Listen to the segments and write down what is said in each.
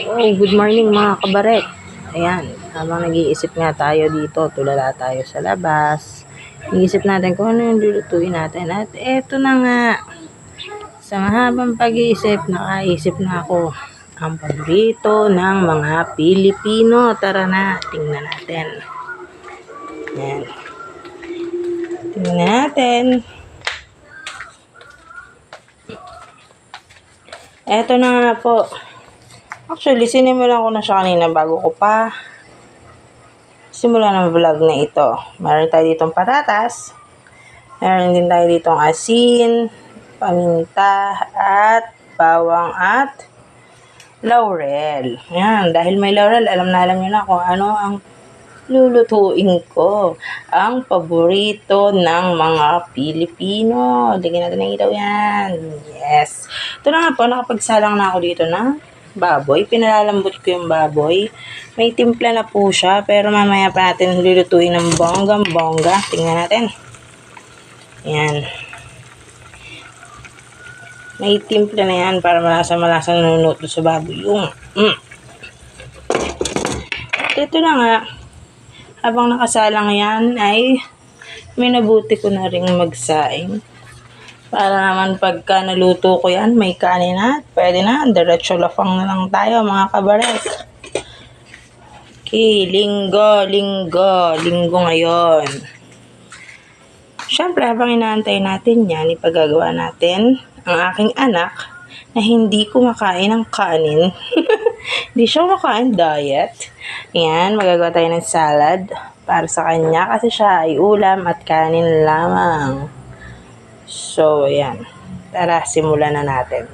Oh, good morning mga kabaret. Ayan, habang nag-iisip nga tayo dito, tulala tayo sa labas. Iisip natin kung ano yung lulutuin natin. At eto na nga, sa mahabang pag-iisip, nakaisip na ako ang paborito ng mga Pilipino. Tara na, tingnan natin. Ayan. Tingnan natin. Eto na nga po. Actually, sinimulan ko na siya kanina bago ko pa simulan ng vlog na ito. Meron tayo ditong patatas. Meron din tayo ditong asin, paminta, at bawang at laurel. Ayan, dahil may laurel, alam nyo na kung ano ang lulutuin ko. Ang paborito ng mga Pilipino. Digyan natin ng ilaw yan. Yes. Ito na nga po, nakapagsalang na ako dito na baboy. Pinalalambot ko yung baboy. May timpla na po siya, pero mamaya pa natin lulutuin ng bonggang-bongga. Tingnan natin. Ayan. May timpla na yan para malasa-malasa nanunuto sa baboy yung ito na nga. Habang nakasalang yan ay minabuti ko na ring magsaing. Para naman pagka naluto ko yan, may kanin na. Pwede na. Diretso lafang na lang tayo mga kabaret. Okay, linggo ngayon. Siyempre, habang inaantay natin yan, ipagagawa natin ang aking anak na hindi kumakain ng kanin. Hindi siya kumakain diet. Ayan, magagawa tayo ng salad para sa kanya kasi siya ay ulam at kanin lamang. So, ayan. Tara, simulan na natin.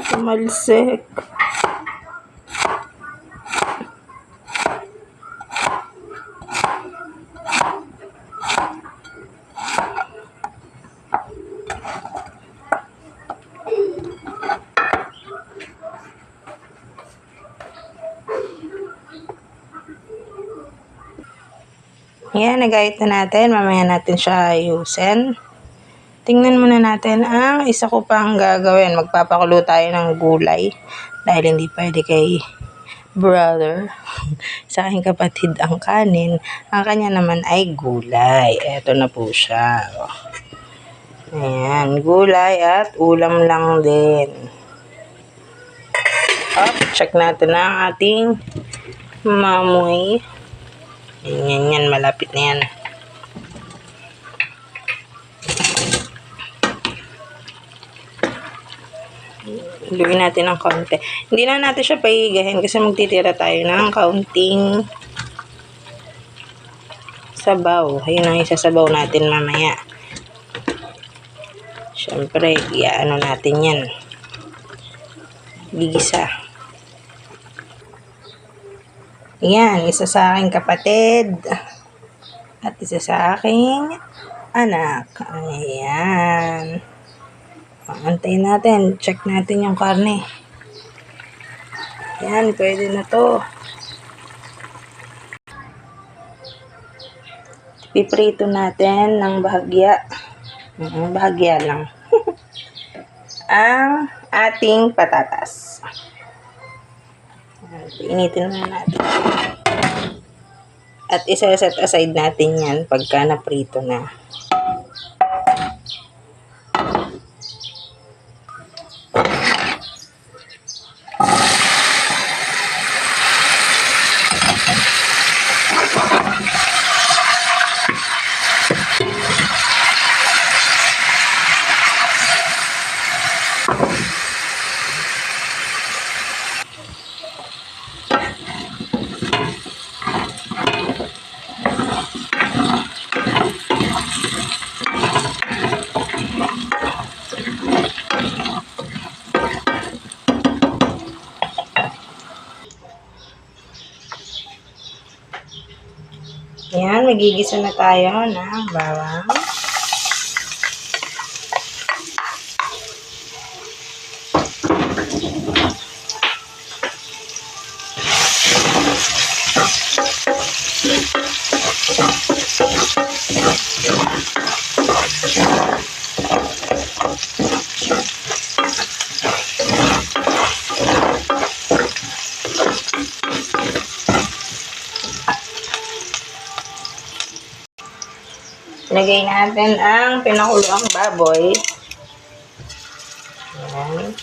Tumalsik. Yan, nagayit na natin. Mamaya natin siya ayusin. Tingnan muna natin ang isa ko pang gagawin. Magpapakulo tayo ng gulay. Dahil hindi pwede kay brother. Sa aking kapatid ang kanin. Ang kanya naman ay gulay. Eto na po siya. Ayan, gulay at ulam lang din. Check natin ang ating mamoy. Yan, malapit na yan. Luin natin ng konti. Hindi na natin siya paigahin kasi magtitira tayo ng kaunting sabaw. Ayun ang isasabaw natin mamaya. Siyempre, iaano natin yan. Gigisa. Yan, isa sa aking kapatid. At isa sa aking anak. Ayan. Antayin natin. Check natin yung karne. Ayan, pwede na to. Piprito natin ng bahagya. Bahagya lang. Ang ating patatas. Initin na natin. At isa-set aside natin yan pagka naprito na. Ayan, magigisa na tayo ng bawang. Lagay natin ang pinakuloang baboy. Ayan.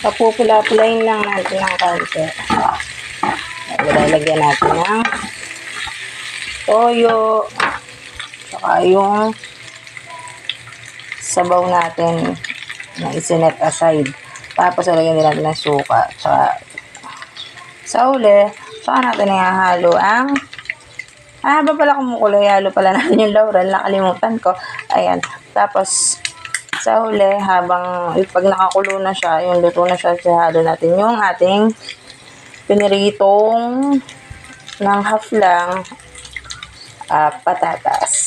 Papupula-pulayin lang natin ng kaunti. Lalagyan natin ng toyo, saka yung sabaw natin na isinet aside. Tapos lalagyan din natin ng suka. Saka sa uli, saka natin ihahalo ang haba pala kumukulo, ihalo pala natin yung laurel, nakalimutan ko. Ayan. Tapos sa huli, habang pag nakakulo na siya, yung luto na siya, sihalo natin yung ating piniritong ng half lang patatas.